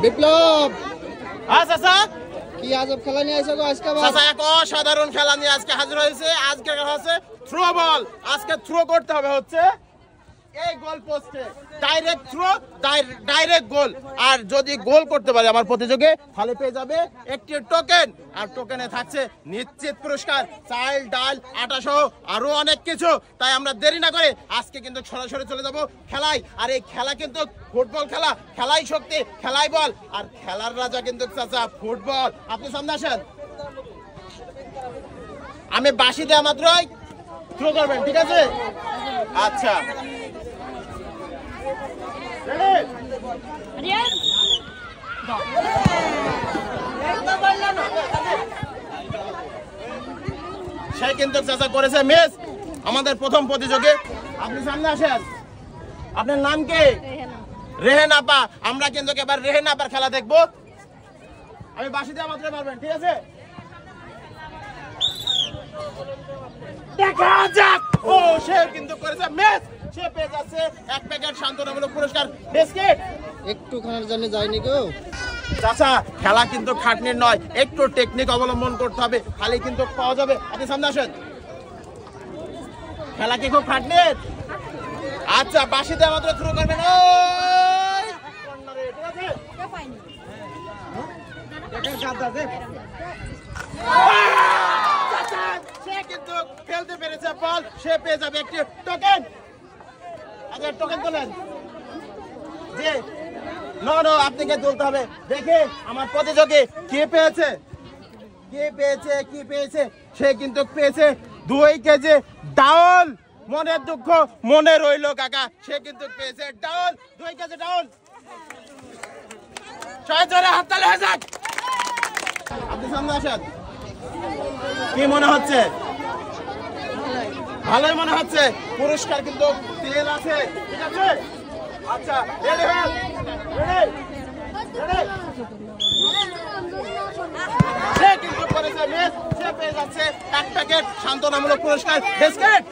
বিপ্লব আচ্ছা স্যার কি আজব খেলা নিয়ে আইছো গো আজকে? চাচা এক অসাধারণ খেলা নিয়ে আজকে হাজির হয়েছে। আজকে হচ্ছে থ্রো বল। আজকে থ্রো করতে হবে হচ্ছে এই গোল পোস্টে, ডাইরেক্ট থ্রো, ডাইরেক্ট গোল। আর যদি গোল করতে পারে আমার প্রতিযোগী তাহলে পেয়ে যাবে একটি টোকেন। আর টোকেনে থাকছে নিশ্চিত পুরস্কার, চাল ডাল আটা সহ আরো অনেক কিছু। তাই আমরা দেরি না করে আজকে কিন্তু সরাসরি চলে যাব খেলায়। আর এই খেলা কিন্তু ফুটবল খেলা, খেলাই শক্তি, খেলাই বল। আর খেলার রাজা কিন্তু চাচা ফুটবল। আপনি সামনে আসেন, আমি বাঁশি দেওয়া মাত্রই থ্রো করবেন, ঠিক আছে? আচ্ছা সে কিন্তু চাচা করেছে মিস। আমাদের প্রথম প্রতিযোগী, আপনি সামনে আসেন। আপনার নাম কি? রেহেন আপা। আমরা কিন্তু এবার রেহেন আপার খেলা দেখবো। আমি বাঁশি দেওয়া মাত্র পারবেন, ঠিক আছে? দেখা যাক। ও সে কিন্তু করেছে মিস। সে পেয়ে যাচ্ছে এক প্যাকেট সান্ত্বনামূলক পুরস্কার বিস্কিট। একটু খানার জন্য যায়নি গো চাচা, খেলা কিন্তু খাটনির নয়, একটু টেকনিক অবলম্বন করতে হবে, খালি কিন্তু পাওয়া যাবে। আপনি সামনে আসেন। খেলা কি খুব খাটনির? আচ্ছা বাঁশি দেওয়া মাত্র শুরু করবেন। সে কিন্তু খেলতে পেরেছে বল। সে পেয়ে যাবে একটি টোকেন। আচ্ছা টোকেন তোলেন। জি নো আপনাকে তুলতে হবে। দেখে আমার প্রতিযোগী কি পেয়েছে, কি পেয়েছে। সে কিন্তু পেয়েছে 2 কেজি ডাউল। মনের দুঃখ মনে রইল কাকা। সে কিন্তু পেয়েছে ডাউল, 2 কেজি ডাউল। সহজরে হাততালি হয়ে যাক। আপনি সামনে আসেন। কি মনে হচ্ছে? ভালোই মনে হচ্ছে। পুরস্কার কিন্তু তেল আছে, ঠিক আছে? আচ্ছা রেডি হন, রেডি। সে কিন্তু করেছে মিস। সে পেয়ে যাচ্ছে এক প্যাকেট সান্ত্বনামূলক পুরস্কার বিস্কিট।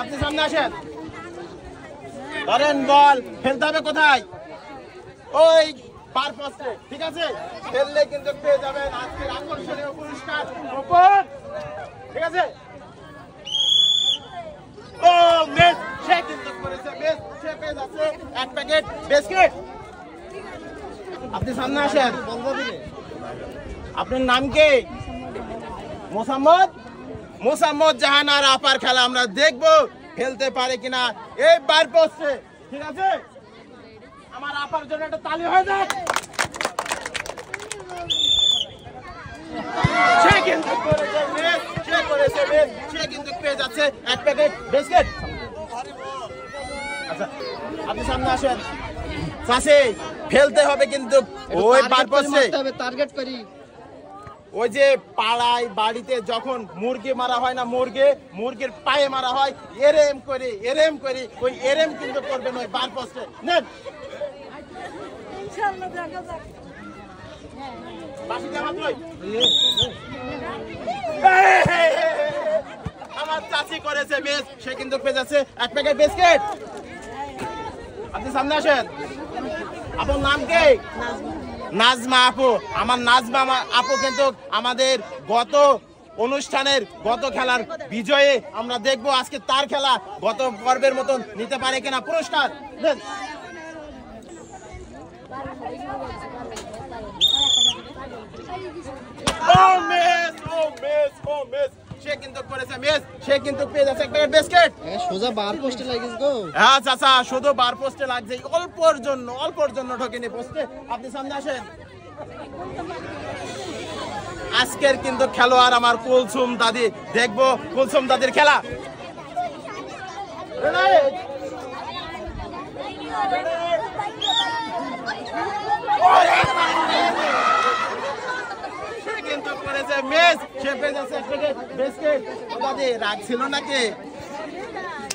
আপনি সামনে আসেন। ধরেন বল ফেলতে হবে কোথায়? ওই পার পোস্টে, ঠিক আছে? খেললে কিন্তু পেয়ে যাবেন আজকের আকর্ষণীয় পুরস্কার উপর, ঠিক আছে? ও মিস। সে কিন্তু করেছে মিস। সে পেয়ে যাচ্ছে এক প্যাকেট বিস্কিট। আপনি সামনে আসেন। আপনার নাম কি? মোসাম্মদ জাহান আর আপার খেলা আমরা দেখবো খেলতে পারে কিনা এই বার পোস্টে, ঠিক আছে? আমার আপার জন্য একটা তালি হয়ে যায়। সে কিন্তু করেছে মিস। সে কিন্তু পেয়ে যাচ্ছে এক প্যাকেট বিস্কিট। আচ্ছা আপনি সামনে আসেন। চাষে ফেলতে হবে কিন্তু ওই বার পোস্টে টার্গেট করি। ওই যে পাড়ায় বাড়িতে যখন মুরগি মারা হয় না, মুরগির পায়ে মারা হয়, এরম করে ওই এরম কিন্তু করবেন ওই বার পোস্টে। নেন আমার চাচি করেছে মিস। সে কিন্তু পেয়ে যাচ্ছে এক প্যাকেট বিস্কিট। আপনি সামনে আসেন। আপনার নাম কি? নাজমা আপু। আমার নাজমা আপু কিন্তু আমাদের গত অনুষ্ঠানের গত খেলার বিজয়ে আমরা দেখবো আজকে তার খেলা গত পর্বের মতন নিতে পারে কিনা পুরস্কার। সে কিন্তু করেছে মিস। সে কিন্তু পেয়ে যাচ্ছে একটা বিস্কিট। সোজা বার পোস্টে লাগিস গো। হ্যাঁ চাচা, শুধু বার পোস্টে লাগছে, অল্পর জন্য ঢোকেনি পোস্টে। আপনি সামনে আসেন। আজকের কিন্তু খেলোয়াড় আমার কুলসুম দাদি। দেখবো কুলসুম দাদির খেলা। সে কিন্তু করেছে মিস। সে পেয়ে যাচ্ছে এক প্যাকেট বিস্কিট। দাদি রাগ ছিল নাকি?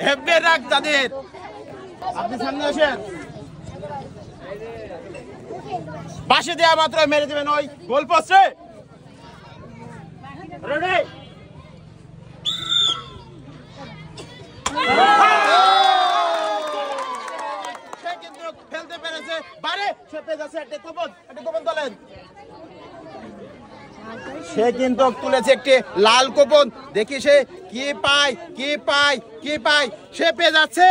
হেব্বে রাগ তাদের। আপনি সামনে আসেন। বাঁশি দেওয়া মাত্র মেরে দেবেন ওই গোল পোস্টে। রেডি? সে কিন্তু ফেলতে পেরেছে বারে। সে পেয়ে যাচ্ছে একটি কুপন তোলেন। সে কিন্তু তুলেছে একটি লাল কুপন, দেখি সে কি পায়। সে পেয়ে যাচ্ছে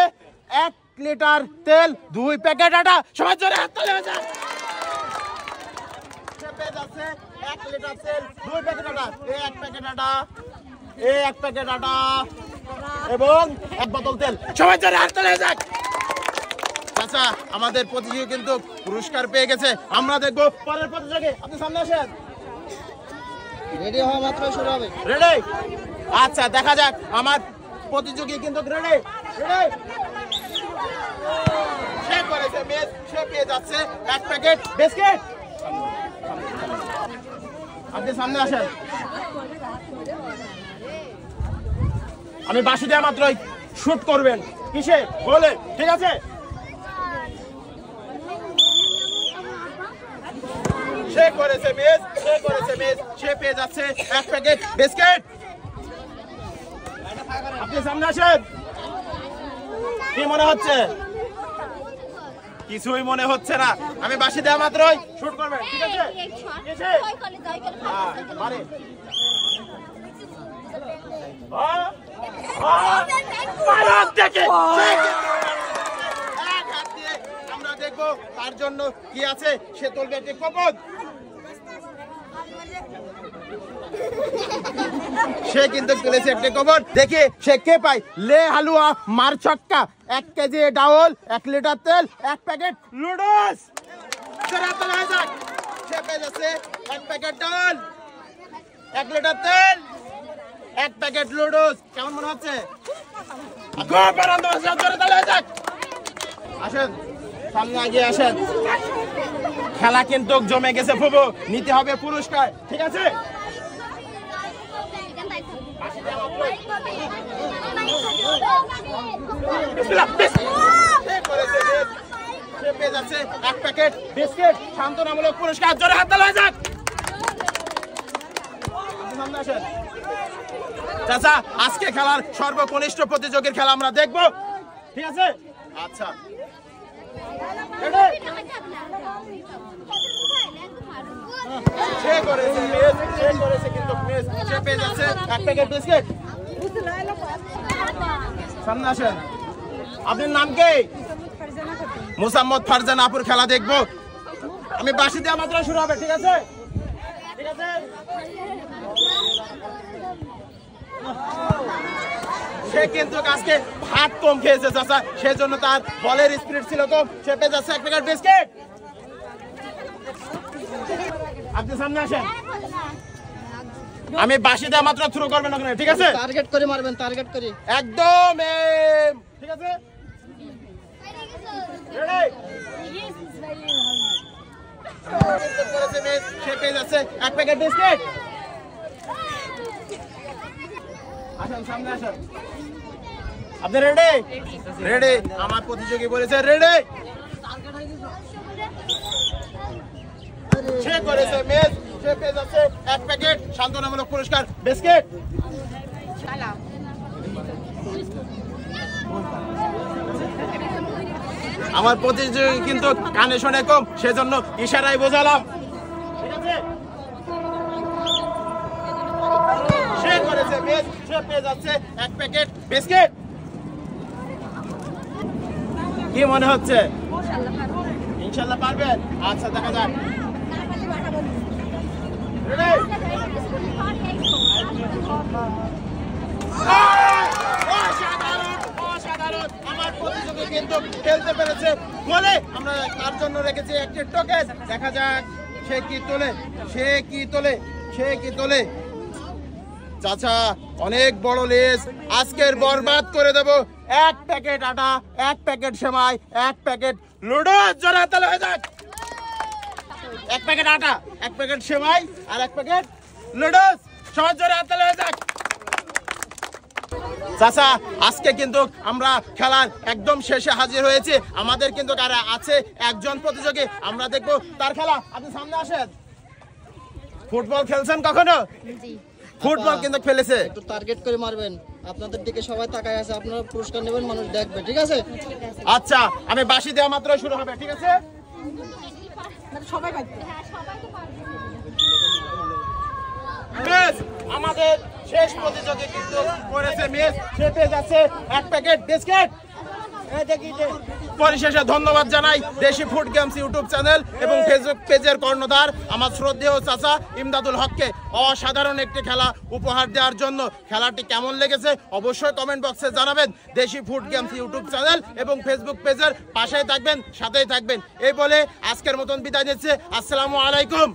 1 লিটার তেল, 2 প্যাকেট আটা। সবাই জোরে হাত তালি হয়ে যাক। সে পেয়ে যাচ্ছে 1 লিটার তেল, 2 প্যাকেট আটা, এই 1 প্যাকেট আটা এবং 1 বোতল তেল। সবাই জোরে হাত তালি হয়ে যাক। আচ্ছা, আমাদের প্রতিযোগী কিন্তু পুরস্কার পেয়ে গেছে। আমরা দেখবো পরের প্রতিযোগী। আপনি সামনে আসেন। রেডি হওয়া মাত্র শুরু হবে। রেডি? আচ্ছা, দেখা যাক। আমার প্রতিযোগী কিন্তু রেডি। সে করেছে মিস, সে পেয়ে যাচ্ছে 1 প্যাকেট বিস্কিট। আপনি সামনে আসেন। আমি বাঁশি দেওয়া মাত্রই শুট করবেন। কিসে? বলে, ঠিক আছে? সে করেছে মিস, সে পেয়ে যাচ্ছে 1 প্যাকেট বিস্কিট। আপনি সামনে আসেন। কি মনে হচ্ছে? কিছুই মনে হচ্ছে না। আমি বাঁশি দেওয়া মাত্রই শুট করবেন, ঠিক আছে? আমরা দেখবো তার জন্য কি আছে। সে তুলবে একটি কুপন। সে কিন্তু তুলেছে একটি কুপন, দেখি সে কে পায়। লে হালুয়া মার ছক্কা, 1 কেজি ডাউল, 1 লিটার তেল, 1 প্যাকেট লুডুস। সে পেয়ে যাচ্ছে 1 প্যাকেট ডাউল, 1 লিটার তেল, 1 প্যাকেট লুডুস। কেমন মনে হচ্ছে? আসেন, সামনে এগিয়ে আসেন। খেলা কিন্তু জমে গেছে ফুবু, নিতে হবে পুরস্কার, ঠিক আছে? সে পেয়ে যাচ্ছে 1 প্যাকেট বিস্কিট, সান্ত্বনামূলক পুরস্কার। জোরে হাত তালি হয়ে যাক। চাচা, আজকে খেলার সর্বকনিষ্ঠ প্রতিযোগীর খেলা আমরা দেখব, ঠিক আছে? আচ্ছা, সে করেছে কিন্তু মিস। সে পেয়ে যাচ্ছে 1 প্যাকেট বিস্কিট। সামনে আসেন। আপনার নাম কি? মুসাম্মদ ফারজানা আপুর খেলা দেখবো। আমি বাঁশি দেওয়া মাত্র শুরু হবে, ঠিক আছে? ঠিক আছে। সে কিন্তু আজকে ভাত কম খেয়েছে চাচা, সেজন্য তার বলের স্পিড ছিল কম। সে পেয়ে যাচ্ছে 1 প্যাকেট বিস্কিট। আপনি সামনে আসেন। আমি বাঁশি দেওয়া মাত্র থ্রো করবেন ওখানে, ঠিক আছে? টার্গেট করে মারবেন, টার্গেট করে একদম, ঠিক আছে? সে পেয়ে যাচ্ছে 1 প্যাকেট বিস্কিট। আসেন, সামনে আসেন। আপনি রেডি? রেডি। আমার প্রতিযোগী বলেছে রেডি। সে করেছে মিস, সে পেয়ে যাচ্ছে 1 প্যাকেট সান্ত্বনামূলক পুরস্কার বিস্কিট। আমার প্রতিযোগী কিন্তু কানে শোনে কম, সেজন্য ইশারায় বোঝালাম, ঠিক আছে? সে করেছে মিস, সে পেয়ে যাচ্ছে 1 প্যাকেট বিস্কিট। কি মনে হচ্ছে? ইনশাআল্লাহ পারবেন। আচ্ছা, দেখা যাক। অসাধারণ। আমার প্রতিযোগী কিন্তু খেলতে পেরেছে বলে আমরা তার জন্য রেখেছি একটি টোকেন। দেখা যাক সে কি তোলে। চাচা, অনেক বড় লেস। আজকের বরবাদ করে দেব। 1 প্যাকেট আটা, 1 প্যাকেট সেমাই, 1 প্যাকেট লুডুস। জোরে তালে হয়ে যাক। 1 প্যাকেট আটা, 1 প্যাকেট সেমাই আর 1 প্যাকেট লুডুস। সবাই জোরে তালে হয়ে যাক। চাচা, আজকে কিন্তু আমরা খেলার একদম শেষে হাজির হয়েছি। আমাদের কিন্তু আছে একজন প্রতিযোগী, আমরা দেখবো তার খেলা। আপনি সামনে আসেন। ফুটবল খেলছেন কখনো? ফুটবল কিন্তু খেলেছে। একটু টার্গেট করে মারবেন। আপনাদের দিকে সবাই তাকায় আছে, আপনারা পুরস্কার নেবেন, মানুষ দেখবে, ঠিক আছে? আচ্ছা, আমি বাঁশি দেওয়া মাত্র শুরু হবে, ঠিক আছে? সবাই পাইতো। মিস আমাদের শেষ প্রতিযোগী কিন্তু করেছে মিস, সে পেয়ে যাচ্ছে 1 প্যাকেট বিস্কিট। পরিশেষে ধন্যবাদ জানাই দেশি ফুড গেমস ইউটিউব চ্যানেল এবং ফেসবুক পেজের কর্ণধার আমার শ্রদ্ধেয় চাচা ইমদাদুল হককে অসাধারণ একটি খেলা উপহার দেওয়ার জন্য। খেলাটি কেমন লেগেছে অবশ্যই কমেন্ট বক্সে জানাবেন। দেশি ফুড গেমস ইউটিউব চ্যানেল এবং ফেসবুক পেজের পাশেই থাকবেন, সাথেই থাকবেন। এই বলে আজকের মতন বিদায় নিচ্ছে। আসসালামু আলাইকুম।